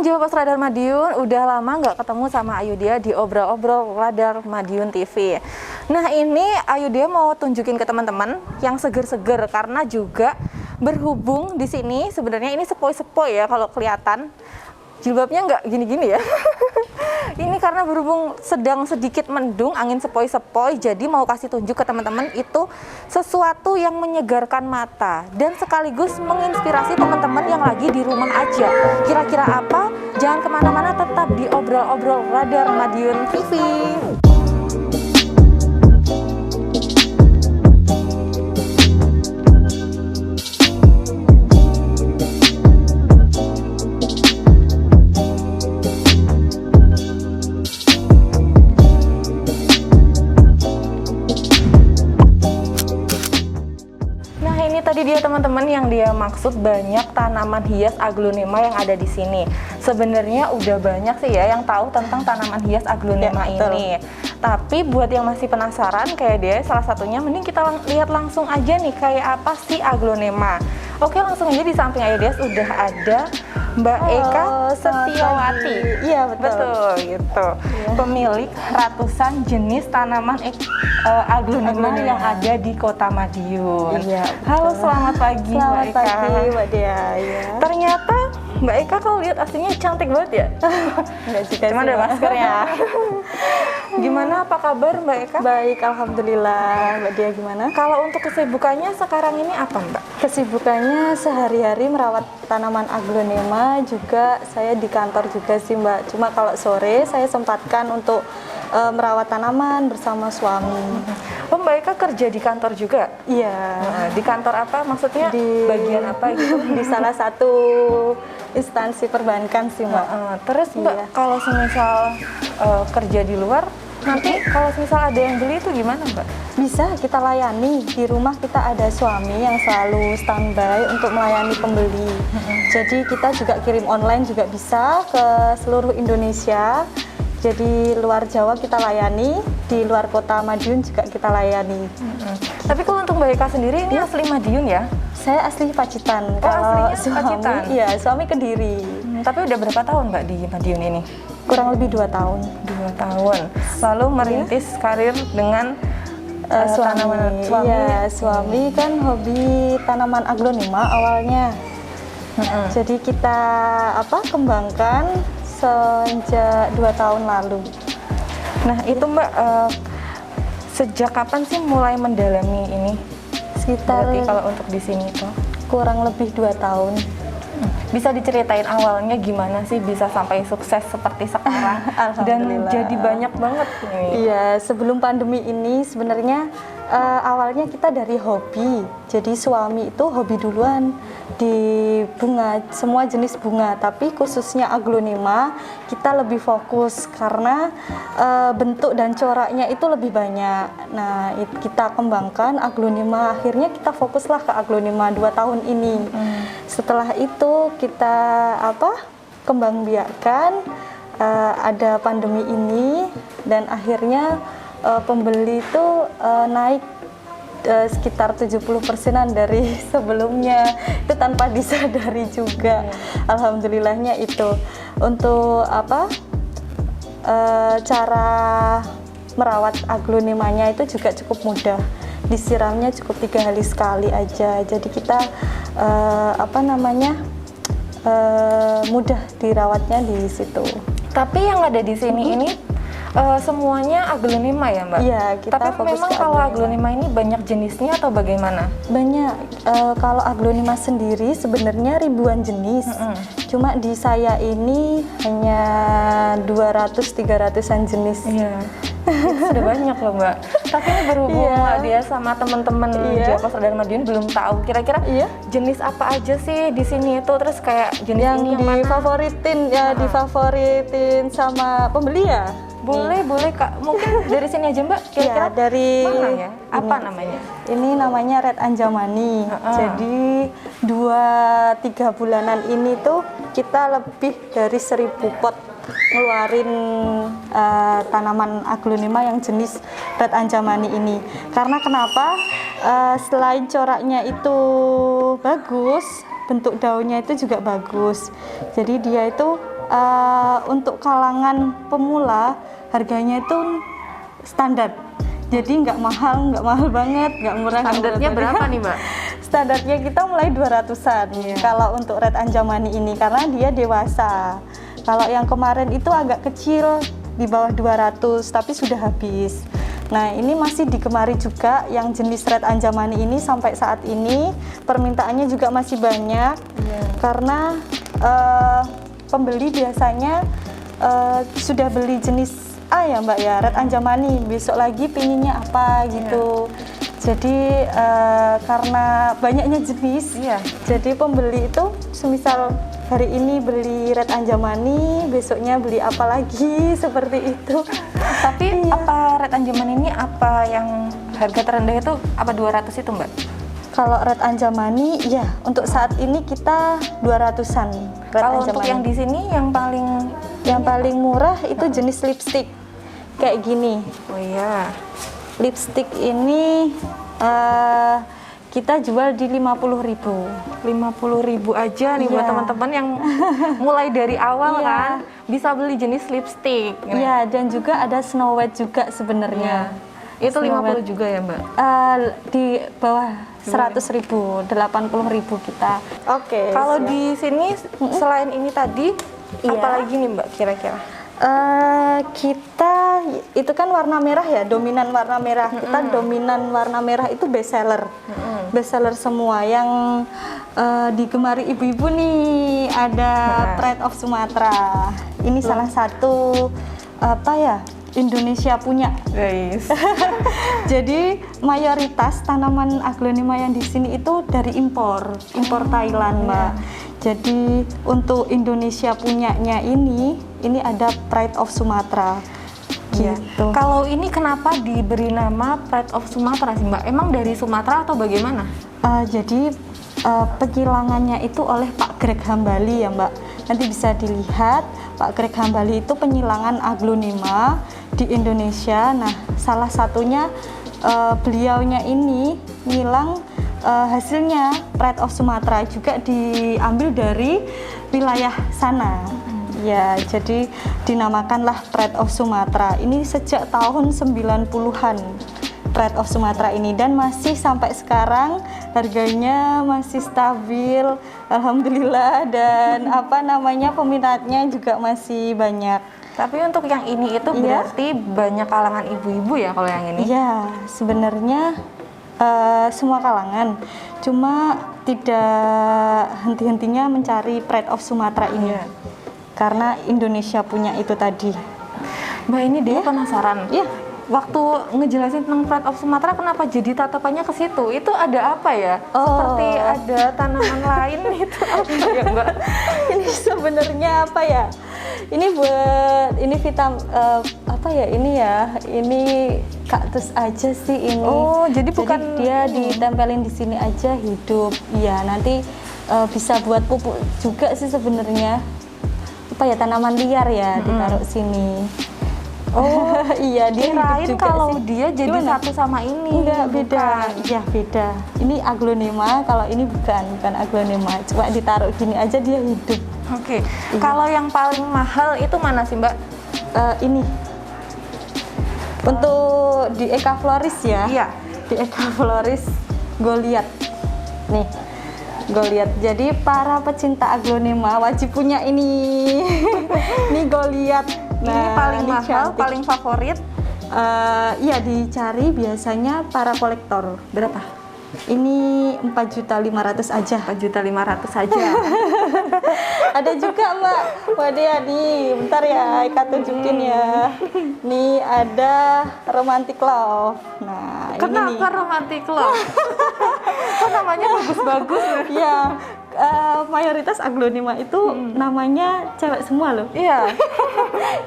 Teman-teman Jawa Radar Madiun, udah lama nggak ketemu sama Ayudhya di Obrol-Obrol Radar Madiun TV. Nah ini Ayudhya mau tunjukin ke teman-teman yang seger-seger karena juga berhubung di sini sebenarnya ini sepoi-sepoi ya kalau kelihatan. Jilbabnya nggak gini-gini ya. Ini karena berhubung sedang sedikit mendung, angin sepoi-sepoi, jadi mau kasih tunjuk ke teman-teman itu sesuatu yang menyegarkan mata dan sekaligus menginspirasi teman-teman yang lagi di rumah aja. Kira-kira apa? Jangan kemana-mana, tetap di Obrol-Obrol Radar Madiun TV. Tadi dia teman-teman yang dia maksud banyak tanaman hias aglonema yang ada di sini. Sebenarnya udah banyak sih ya yang tahu tentang tanaman hias aglonema ini. Tapi buat yang masih penasaran kayak dia, salah satunya mending kita lihat langsung aja nih kayak apa sih aglonema. Oke, langsung aja di samping Ayudhya sudah ada Mbak Eka Setiawati. Iya betul gitu. Iya. Pemilik ratusan jenis tanaman aglonema yang ada di Kota Madiun. Iya, halo, selamat pagi Mbak Eka. Selamat pagi Mbak Dea. Ya. Ternyata Mbak Eka kalau lihat aslinya cantik banget ya. Enggak juga. Cuma ada maskernya. Gimana, apa kabar Mbak Eka? Baik, alhamdulillah. Mbak Dea gimana? Kalau untuk kesibukannya sekarang ini apa Mbak? Kesibukannya sehari-hari merawat tanaman aglonema, juga saya di kantor juga sih Mbak. Cuma kalau sore saya sempatkan untuk merawat tanaman bersama suami. Oh, Mbak Eka kerja di kantor juga? Iya. Nah, di kantor apa maksudnya? Di bagian apa gitu? Di salah satu instansi perbankan sih Mbak. Terus Mbak, iya. kalau semisal kerja di luar, nanti kalau misal ada yang beli itu gimana Mbak? Bisa kita layani, di rumah kita ada suami yang selalu standby untuk melayani pembeli. Jadi kita juga kirim online juga bisa ke seluruh Indonesia. Jadi luar Jawa kita layani, di luar Kota Madiun juga kita layani. Tapi kalau untuk Mbak Eka sendiri ini asli Madiun ya? Saya asli Pacitan. Kalau suami, Pacitan? Iya, suami Kediri. Tapi udah berapa tahun Mbak di Madiun ini? Kurang lebih 2 tahun. 2 tahun. Lalu merintis karir dengan suami. Iya, suami kan hobi tanaman aglonema awalnya. Jadi kita kembangkan sejak 2 tahun lalu. Nah itu Mbak, sejak kapan sih mulai mendalami ini? Sekitar berarti kalau untuk di sini tuh kurang lebih 2 tahun. Bisa diceritain awalnya gimana sih bisa sampai sukses seperti sekarang dan jadi banyak banget nih? Iya, sebelum pandemi ini sebenarnya awalnya kita dari hobi. Jadi suami itu hobi duluan di bunga, semua jenis bunga, tapi khususnya aglonema kita lebih fokus karena bentuk dan coraknya itu lebih banyak. Nah, kita kembangkan aglonema, akhirnya kita fokuslah ke aglonema 2 tahun ini. Setelah itu kita kembang biakkan, ada pandemi ini dan akhirnya pembeli itu naik sekitar 70%-an dari sebelumnya, itu tanpa disadari juga. Alhamdulillahnya itu. Untuk cara merawat aglonemanya itu juga cukup mudah. Disiramnya cukup 3 hari sekali aja. Jadi kita mudah dirawatnya di situ. Tapi yang ada di sini ini semuanya aglonema ya Mbak? Iya, kita tapi fokus memang kalau aglonema ini banyak jenisnya atau bagaimana? Banyak. Kalau aglonema sendiri sebenarnya ribuan jenis. Cuma di saya ini hanya 200-300an jenis. Iya. Itu sudah banyak loh Mbak. Tapi ini berhubung dia sama teman-teman Jawa Radar Madiun belum tahu kira-kira jenis apa aja sih di sini itu, terus kayak jenis yang ini yang difavoritin mana? Difavoritin sama pembeli ya? Boleh Kak, mungkin dari sini aja Mbak, kira-kira dari mana ya? Apa namanya? Ini namanya Red Anjamani. Jadi 2-3 bulanan ini tuh kita lebih dari 1000 pot ngeluarin tanaman aglonema yang jenis Red Anjamani ini. Karena kenapa? Selain coraknya itu bagus, bentuk daunnya itu juga bagus. Jadi dia itu untuk kalangan pemula harganya itu standar. Jadi nggak mahal banget, nggak murah. Standarnya berapa nih, Mbak? Standarnya kita mulai 200-an kalau untuk Red Anjamani ini karena dia dewasa. Kalau yang kemarin itu agak kecil di bawah 200 tapi sudah habis. Nah, ini masih digemari juga yang jenis Red Anjamani ini sampai saat ini permintaannya juga masih banyak karena pembeli biasanya sudah beli jenis A ya Mbak ya, Red Anjamani, besok lagi pinginnya apa gitu. Jadi karena banyaknya jenis, jadi pembeli itu semisal hari ini beli Red Anjamani, besoknya beli apa lagi seperti itu. Tapi apa Red Anjamani ini apa yang harga terendah itu apa 200 itu Mbak? Kalau Red Anjamani ya untuk saat ini kita 200-an. Kalau untuk yang di sini yang paling murah itu jenis lipstick kayak gini. Oh iya. Lipstick ini kita jual di 50.000. 50.000 aja nih buat teman-teman yang mulai dari awal kan bisa beli jenis lipstick. Iya, dan juga ada Snow White juga sebenarnya. Itu 50 juga ya Mbak? Di bawah 100.000, 80.000 kita. Oke. Kalau di sini selain ini tadi, apalagi nih Mbak kira-kira? Kita itu kan warna merah ya, dominan warna merah. Kita dominan warna merah itu best seller. Best seller semua yang digemari ibu-ibu nih. Ada Pride of Sumatra. Ini salah satu Indonesia punya, guys. Jadi mayoritas tanaman aglonema yang di sini itu dari impor Thailand, Mbak. Jadi untuk Indonesia punyanya ini ada Pride of Sumatra. Gitu. Kalau ini kenapa diberi nama Pride of Sumatra sih Mbak? Emang dari Sumatera atau bagaimana? Jadi penyilangannya itu oleh Pak Greg Hambali ya Mbak. Nanti bisa dilihat Pak Greg Hambali itu penyilangan aglonema di Indonesia. Nah, salah satunya beliaunya ini nyilang hasilnya Pride of Sumatra juga diambil dari wilayah sana. Ya, jadi dinamakanlah Pride of Sumatra. Ini sejak tahun 90-an Pride of Sumatra ini dan masih sampai sekarang harganya masih stabil, alhamdulillah, dan peminatnya juga masih banyak. Tapi untuk yang ini itu berarti banyak kalangan ibu-ibu ya kalau yang ini? Iya, sebenarnya semua kalangan, cuma tidak henti-hentinya mencari Pride of Sumatra ini karena Indonesia punya itu tadi. Mbak, ini dia penasaran. Waktu ngejelasin tentang Pride of Sumatra, kenapa jadi tatapannya ke situ? Itu ada apa ya? Seperti ada tanaman lain itu apa ya Mbak? Ini sebenarnya apa ya? Ini buat ini kaktus aja sih ini. Oh, jadi bukan dia ditempelin di sini aja hidup. Iya, nanti bisa buat pupuk juga sih sebenarnya. Tanaman liar ya ditaruh sini. Oh iya, dia kirain hidup juga kalau sih. dia jadi satu sama ini. Enggak, beda. Iya, beda. Ini aglonema, kalau ini bukan aglonema. Cuma ditaruh gini aja dia hidup. Oke. Kalau yang paling mahal itu mana sih Mbak? Ini. Untuk di Eka Floris ya. Iya. Di Eka Floris Goliath. Nih. Goliath. Jadi para pecinta aglonema wajib punya ini. Ini Goliath. Nah, ini paling mahal, cantik. Paling favorit? Iya, dicari biasanya para kolektor. Berapa? Ini 4.500.000 aja. 4.500.000 aja. Ada juga Mbak. Waduh, nih, bentar ya, Eka tunjukin ya. Nih ada Romantic Love. Nah, kenapa ini nih. Romantic Love? Kok namanya bagus-bagus? Ya, mayoritas aglonema itu namanya cewek semua loh. Iya.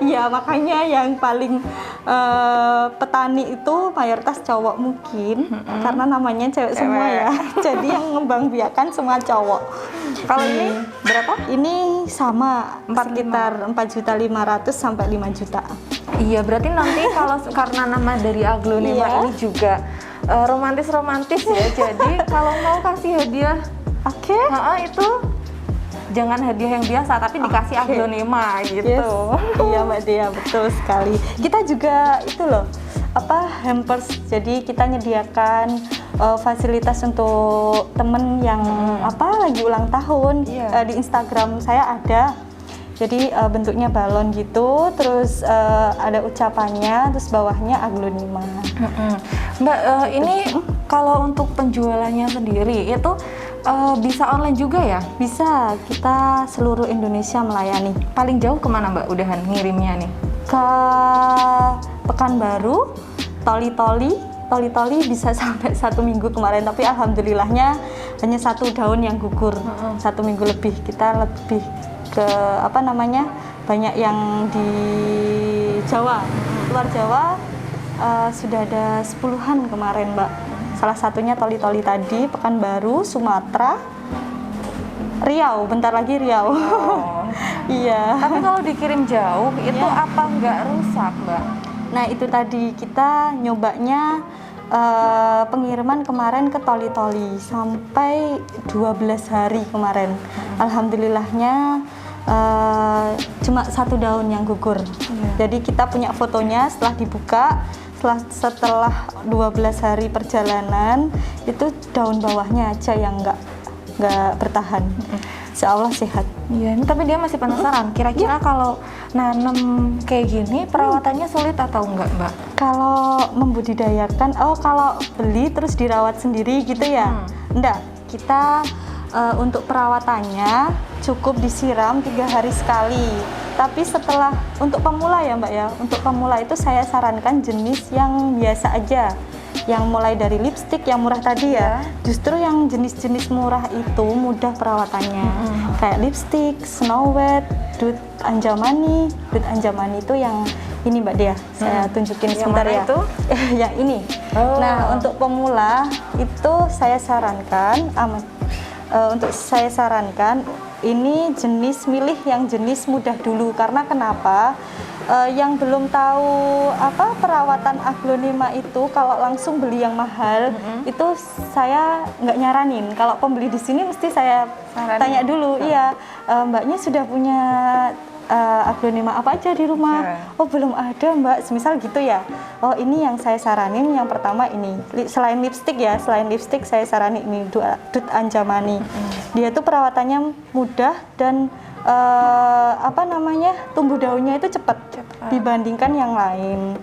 Iya, makanya yang paling petani itu mayoritas cowok mungkin karena namanya cewek semua ya. Jadi yang ngembangbiakan semua cowok. Kalau ini berapa? Ini sama sekitar 4.500.000 sampai 5 juta. Iya, berarti nanti kalau karena nama dari aglonema ini juga romantis-romantis ya. Jadi kalau mau kasih hadiah, itu jangan hadiah yang biasa tapi dikasih aglonema gitu. Yes. Iya Mbak Dea, betul sekali. Kita juga itu loh, hampers. Jadi kita nyediakan fasilitas untuk temen yang lagi ulang tahun. Di Instagram saya ada. Jadi bentuknya balon gitu, terus ada ucapannya, terus bawahnya aglonema. Mbak, ini kalau untuk penjualannya sendiri itu bisa online juga ya? Bisa, kita seluruh Indonesia melayani. Paling jauh kemana Mbak udahan ngirimnya nih? Ke Pekanbaru, Toli-Toli bisa sampai 1 minggu kemarin, tapi alhamdulillahnya hanya 1 daun yang gugur. 1 minggu lebih, kita lebih ke banyak yang di Jawa, luar Jawa sudah ada 10-an kemarin Mbak. Salah satunya Toli-Toli tadi, Pekanbaru, Sumatera, Riau, bentar lagi Riau. Iya. Tapi kalau dikirim jauh itu apa nggak rusak Mbak? Nah itu tadi kita nyobanya pengiriman kemarin ke Toli-Toli sampai 12 hari kemarin. Alhamdulillahnya cuma 1 daun yang gugur. Jadi kita punya fotonya setelah dibuka, setelah 12 hari perjalanan itu daun bawahnya aja yang nggak bertahan. Insya Allah sehat. Iya, tapi dia masih penasaran. Kira-kira kalau nanam kayak gini perawatannya sulit atau enggak, Mbak? Kalau membudidayakan, kalau beli terus dirawat sendiri gitu ya? Enggak. Kita untuk perawatannya cukup disiram 3 hari sekali. Tapi setelah untuk pemula ya Mbak ya, untuk pemula itu saya sarankan jenis yang biasa aja. Yang mulai dari lipstick yang murah tadi ya, justru yang jenis-jenis murah itu mudah perawatannya. Kayak lipstick, Snow White, Dut Anjamani. Dut Anjamani itu yang ini Mbak Dea, saya tunjukin sebentar ya. Itu? Yang ini. Nah untuk pemula itu saya sarankan ini milih yang jenis mudah dulu. Karena kenapa? Yang belum tahu perawatan aglonema itu, kalau langsung beli yang mahal itu saya nggak nyaranin. Kalau pembeli di sini mesti saya tanya dulu, mbaknya sudah punya aglonema apa aja di rumah? Oh belum ada Mbak, semisal gitu ya. Oh ini yang saya saranin yang pertama ini. Selain lipstick saya saranin ini Dut Anjamani. Dia tuh perawatannya mudah dan tumbuh daunnya itu cepat dibandingkan yang lain.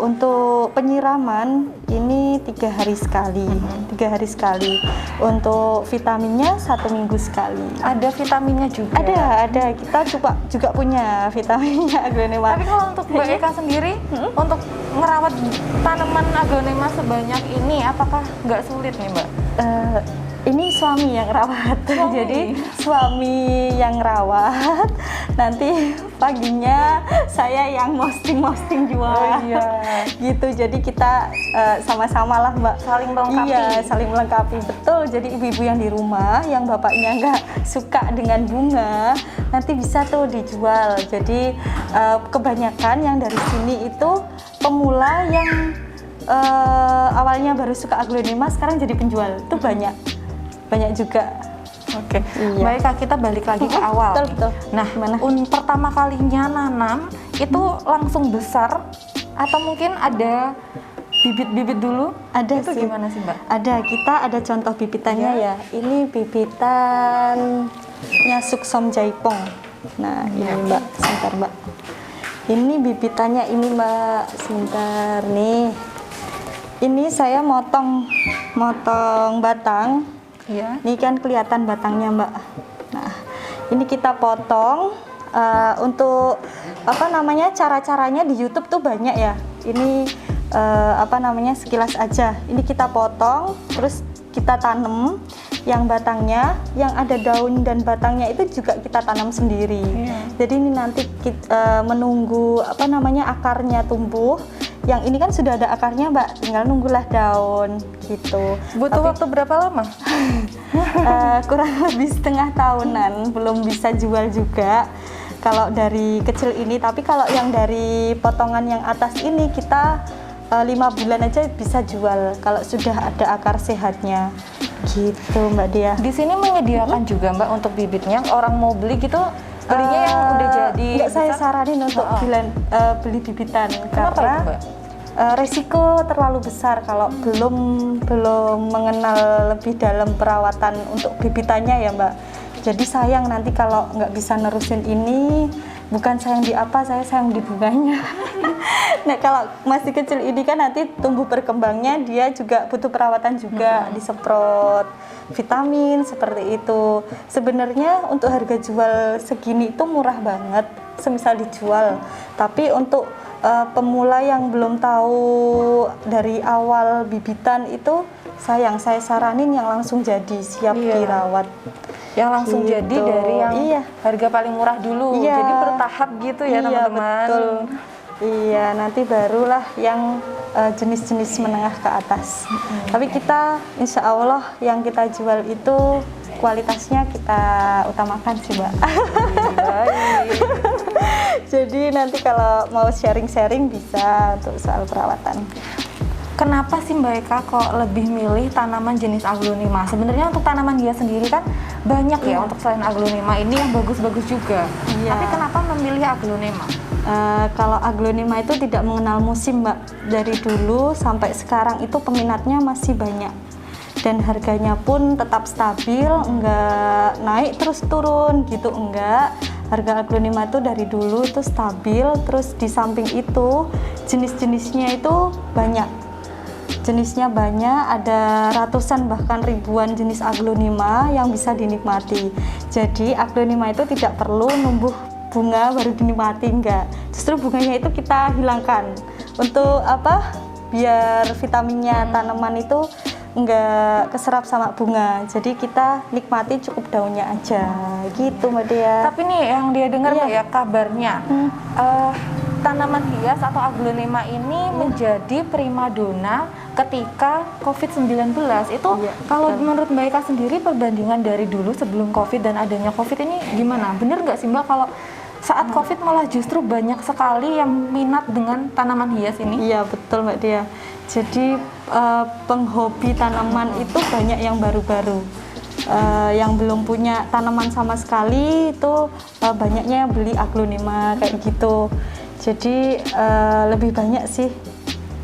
Untuk penyiraman ini 3 hari sekali. 3 hari sekali. Untuk vitaminnya 1 minggu sekali. Ada vitaminnya juga? Ada. Kita juga punya vitaminnya aglonema. Tapi kalau untuk Mbak Eka sendiri, untuk merawat tanaman aglonema sebanyak ini, apakah nggak sulit nih Mbak? Ini suami yang rawat. Jadi suami yang rawat, nanti paginya saya yang posting jual. Gitu. Jadi kita sama-sama lah Mbak, saling melengkapi. Iya, saling melengkapi, betul. Jadi ibu-ibu yang di rumah yang bapaknya nggak suka dengan bunga, nanti bisa tuh dijual. Jadi kebanyakan yang dari sini itu pemula yang awalnya baru suka aglonema sekarang jadi penjual. Itu banyak juga. Oke. Baik Kak, kita balik lagi ke awal. Betul. Nah, pertama kalinya nanam itu langsung besar atau mungkin ada bibit-bibit dulu? Ada itu sih. Gimana sih Mbak? Ada, kita ada contoh bibitannya ya. Ini bibitannya Suksom Jaipong. Nah ini Mbak, sebentar Mbak. Ini bibitannya ini Mbak, sebentar nih. Ini saya motong batang. Ini kan kelihatan batangnya Mbak. Nah, ini kita potong. Untuk cara-caranya di YouTube tuh banyak ya. Ini sekilas aja. Ini kita potong, terus kita tanam. Yang batangnya, yang ada daun dan batangnya itu juga kita tanam sendiri. Jadi ini nanti kita menunggu akarnya tumbuh. Yang ini kan sudah ada akarnya Mbak, tinggal nunggulah daun gitu. Butuh waktu berapa lama? Kurang lebih setengah tahunan, belum bisa jual juga kalau dari kecil ini. Tapi kalau yang dari potongan yang atas ini kita 5 bulan aja bisa jual kalau sudah ada akar sehatnya Gitu Mbak Dia. Di sini menyediakan juga Mbak untuk bibitnya. Orang mau beli gitu, belinya yang udah jadi. Nggak saya bisa? saranin untuk beli bibitan. Kenapa karena itu, Mbak? resiko terlalu besar kalau belum mengenal lebih dalam perawatan untuk bibitannya ya Mbak. Jadi sayang nanti kalau nggak bisa nerusin ini, bukan sayang di apa, saya sayang di bunganya. Nah kalau masih kecil ini kan nanti tumbuh berkembangnya dia juga butuh perawatan juga, disemprot vitamin seperti itu. Sebenarnya untuk harga jual segini itu murah banget, semisal dijual. Tapi untuk pemula yang belum tahu dari awal bibitan itu sayang, saya saranin yang langsung jadi siap dirawat. Yang langsung Gitu. jadi dari yang harga paling murah dulu. Iya. Jadi bertahap gitu ya teman-teman. Betul. Iya, nanti barulah yang jenis-jenis menengah ke atas. Tapi kita insya Allah yang kita jual itu kualitasnya kita utamakan sih Mbak. Baik. Jadi nanti kalau mau sharing-sharing bisa untuk soal perawatan. Kenapa sih Mbak Eka kok lebih milih tanaman jenis aglonema? Sebenarnya untuk tanaman hias sendiri kan banyak ya untuk selain aglonema ini yang bagus-bagus juga. Iya. Tapi kenapa memilih aglonema? Kalau aglonema itu tidak mengenal musim Mbak. Dari dulu sampai sekarang itu peminatnya masih banyak. Dan harganya pun tetap stabil, enggak naik terus turun gitu, enggak. Harga aglonema itu dari dulu itu stabil, terus di samping itu jenis-jenisnya itu banyak. Jenisnya banyak, ada ratusan bahkan ribuan jenis aglonema yang bisa dinikmati. Jadi aglonema itu tidak perlu numbuh bunga baru dinikmati, enggak. Justru bunganya itu kita hilangkan. Untuk apa? Biar vitaminnya tanaman itu enggak keserap sama bunga. Jadi kita nikmati cukup daunnya aja. Gitu Mbak Dia. Tapi nih yang dia dengar Mbak ya kabarnya tanaman hias atau aglonema ini menjadi primadona ketika COVID-19 itu kalau menurut Mbak Eka sendiri perbandingan dari dulu sebelum COVID dan adanya COVID ini gimana? Bener nggak sih Mbak kalau saat COVID malah justru banyak sekali yang minat dengan tanaman hias ini? Iya betul Mbak Dia. Jadi penghobi tanaman itu banyak yang baru-baru. Yang belum punya tanaman sama sekali itu banyaknya beli aglonema kayak gitu. Jadi lebih banyak sih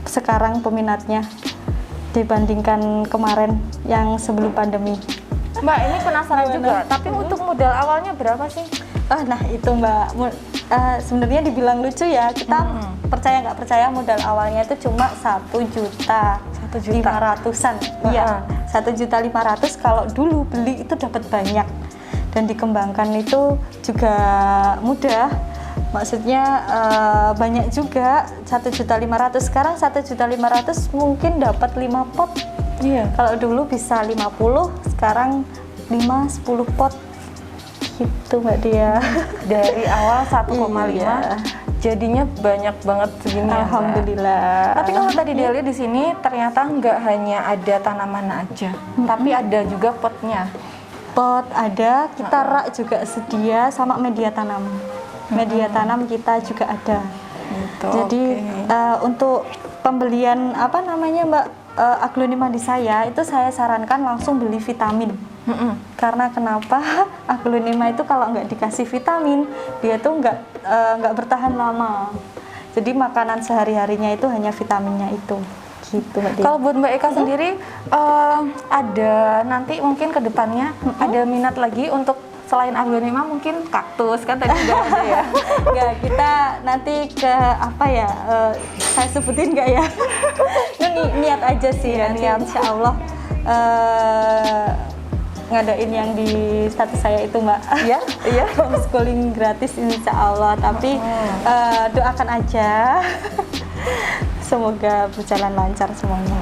sekarang peminatnya dibandingkan kemarin yang sebelum pandemi. Mbak ini penasaran juga, tapi untuk modal awalnya berapa sih? Nah itu Mbak, sebenarnya dibilang lucu ya, kita percaya nggak percaya modal awalnya itu cuma 1.500.000-an. Iya, 1.500.000 kalau dulu beli itu dapat banyak dan dikembangkan itu juga mudah. Maksudnya banyak juga 1.500.000. Sekarang 1.500.000 mungkin dapat 5 pot. Iya. Kalau dulu bisa 50, sekarang 5-10 pot. Gitu Mbak Dia. Dari awal 1,5 Iya. jadinya banyak banget segini ya, Mbak. Alhamdulillah. Tapi kalau tadi dia lihat di sini ternyata nggak hanya ada tanaman aja, tapi ada juga potnya. Pot ada, kita rak juga sedia sama media tanam. Media tanam kita juga ada. Gitu, Jadi untuk pembelian apa namanya Mbak aglonema di saya itu saya sarankan langsung beli vitamin. Karena kenapa aglonema itu kalau nggak dikasih vitamin dia tuh nggak bertahan lama. Jadi makanan sehari-harinya itu hanya vitaminnya itu. Gitu Mbak Dia. Kalau buat Mbak Eka sendiri ada nanti mungkin ke depannya ada minat lagi untuk selain aglonema mungkin kaktus kan tadi udah ada ya. Nggak, kita nanti ke apa ya? Saya sebutin nggak ya? Ini niat aja sih, Iya, nanti niat. insya Allah ngadain yang di status saya itu Mbak. Iya, iya. Homeschooling gratis insya Allah. Tapi doakan aja. Semoga berjalan lancar semuanya.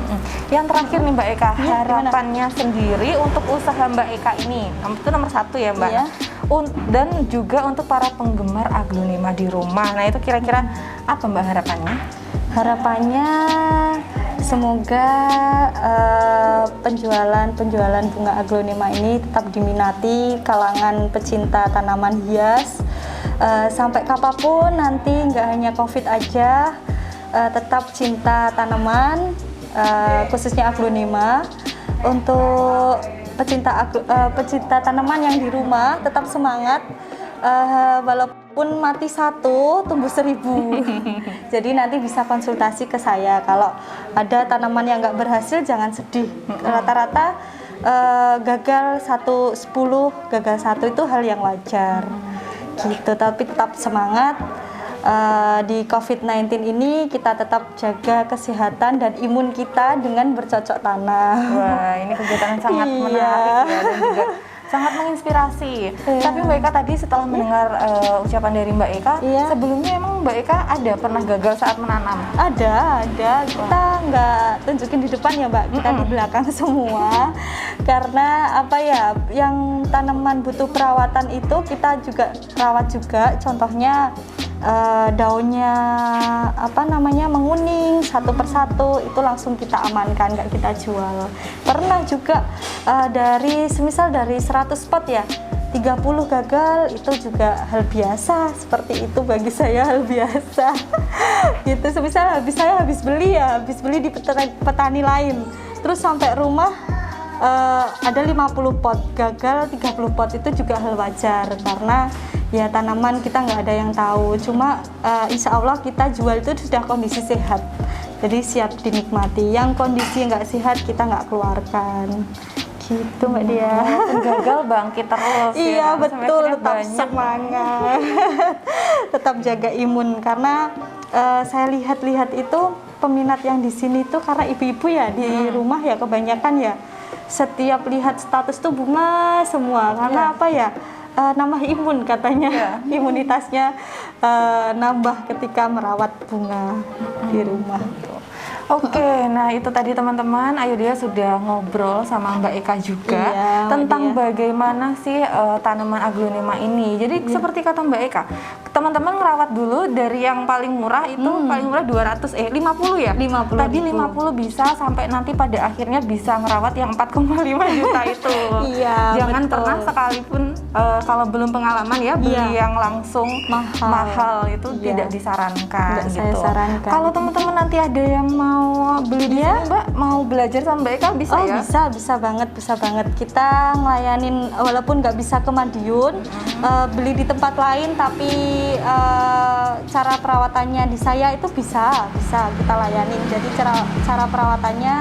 Yang terakhir nih Mbak Eka, Iya, harapannya sendiri untuk usaha Mbak Eka ini, itu nomor 1 ya Mbak. Iya. Dan juga untuk para penggemar aglonema di rumah. Nah itu kira-kira apa Mbak harapannya? Harapannya semoga penjualan bunga aglonema ini tetap diminati kalangan pecinta tanaman hias. Sampai kapanpun nanti nggak hanya COVID aja, tetap cinta tanaman, khususnya aglonema. Untuk pecinta tanaman yang di rumah tetap semangat. Walaupun mati satu, tumbuh 1000. Jadi nanti bisa konsultasi ke saya. Kalau ada tanaman yang nggak berhasil, jangan sedih. Rata-rata gagal 10, gagal 1 itu hal yang wajar. Gitu. Tapi tetap semangat. Di COVID-19 ini kita tetap jaga kesehatan dan imun kita dengan bercocok tanam. Wah, ini kegiatan yang sangat menarik ya, dan juga sangat menginspirasi. Tapi Mbak Eka tadi setelah mendengar ucapan dari Mbak Eka, sebelumnya emang Mbak Eka ada pernah gagal saat menanam? Ada. Kita nggak tunjukin di depan ya Mbak, kita di belakang semua. Karena apa ya, yang tanaman butuh perawatan itu kita juga rawat juga. Contohnya daunnya menguning satu persatu, itu langsung kita amankan, nggak kita jual. Pernah juga dari 100 pot ya 30 gagal, itu juga hal biasa. Seperti itu bagi saya hal biasa. Gitu, semisal habis beli di petani lain, terus sampai rumah ada 50 pot gagal, 30 pot, itu juga hal wajar karena ya tanaman kita nggak ada yang tahu. Cuma insya Allah kita jual itu sudah kondisi sehat, jadi siap dinikmati. Yang kondisi nggak sehat kita nggak keluarkan. Gitu Mbak Dia. Gagal bangkit terus. Iya ya, betul, tetap banyak. semangat. Tetap jaga imun karena saya lihat-lihat itu peminat yang di sini tuh karena ibu-ibu ya di rumah ya kebanyakan ya. Setiap lihat status tuh bunga semua karena apa ya? Nambah imun katanya, imunitasnya nambah ketika merawat bunga di rumah. Oke, nah itu tadi teman-teman, Ayu Dia sudah ngobrol sama Mbak Eka juga tentang bagaimana sih tanaman aglonema ini. Jadi seperti kata Mbak Eka, teman-teman merawat dulu dari yang paling murah itu paling murah 50 ya? 50 tadi ribu. 50 bisa sampai nanti pada akhirnya bisa merawat yang 4,5 juta itu. Jangan pernah sekalipun kalau belum pengalaman ya beli yang langsung mahal itu tidak disarankan. Saya sarankan. Kalau teman-teman nanti ada yang mau beli di sini Mbak, mau belajar sama Mbak Eka bisa ya? Bisa banget. Kita ngelayanin walaupun nggak bisa ke Madiun, beli di tempat lain tapi cara perawatannya di saya itu bisa kita layanin. Jadi cara perawatannya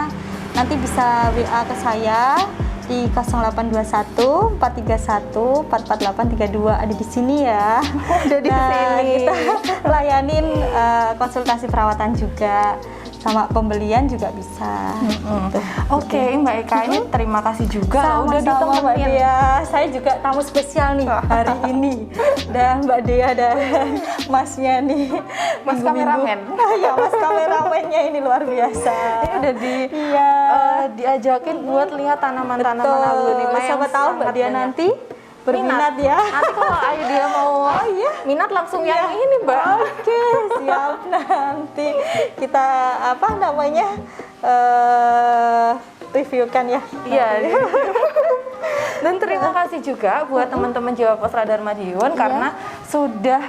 nanti bisa WA ke saya di 0821 431 44832, ada di sini ya. Ada di sini. Kita layanin konsultasi perawatan juga. Sama pembelian juga bisa. Gitu. Oke, Mbak Eka, ini terima kasih juga udah Sama-sama Mbak ditemenin. Dea. Saya juga tamu spesial nih hari ini. Dan Mbak Dea dan Masnya nih, Mas kameramen. Ya, Mas kameramennya ini luar biasa. Ini udah diajakin buat lihat tanaman-tanaman aglonema yang Siapa tahu Mbak sangat Dea banyak. nanti berminat ya. Nanti kalau Ayu Dia mau minat langsung yang ini Mbak. Oke, siap. Nanti kita reviewkan ya. Iya. Dan terima kasih juga buat teman-teman Jawa Pos Radar Madiun karena sudah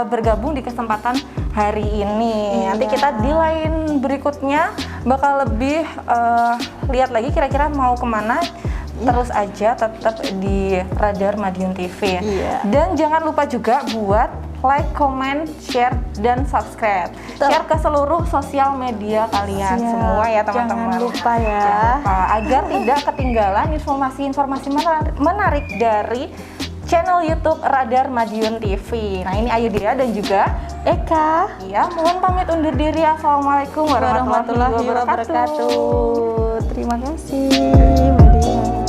bergabung di kesempatan hari ini. Nanti kita di lain berikutnya bakal lebih lihat lagi kira-kira mau kemana. Terus aja tetap di Radar Madiun TV. Dan jangan lupa juga buat like, comment, share, dan subscribe. Share ke seluruh sosial media kalian semua ya teman-teman. Jangan lupa ya. Agar tidak ketinggalan informasi-informasi menarik dari channel YouTube Radar Madiun TV. Nah, ini Ayu Dia dan juga Eka. Iya, mohon pamit undur diri. Assalamualaikum warahmatullahi wabarakatuh. Terima kasih Mbak Dia.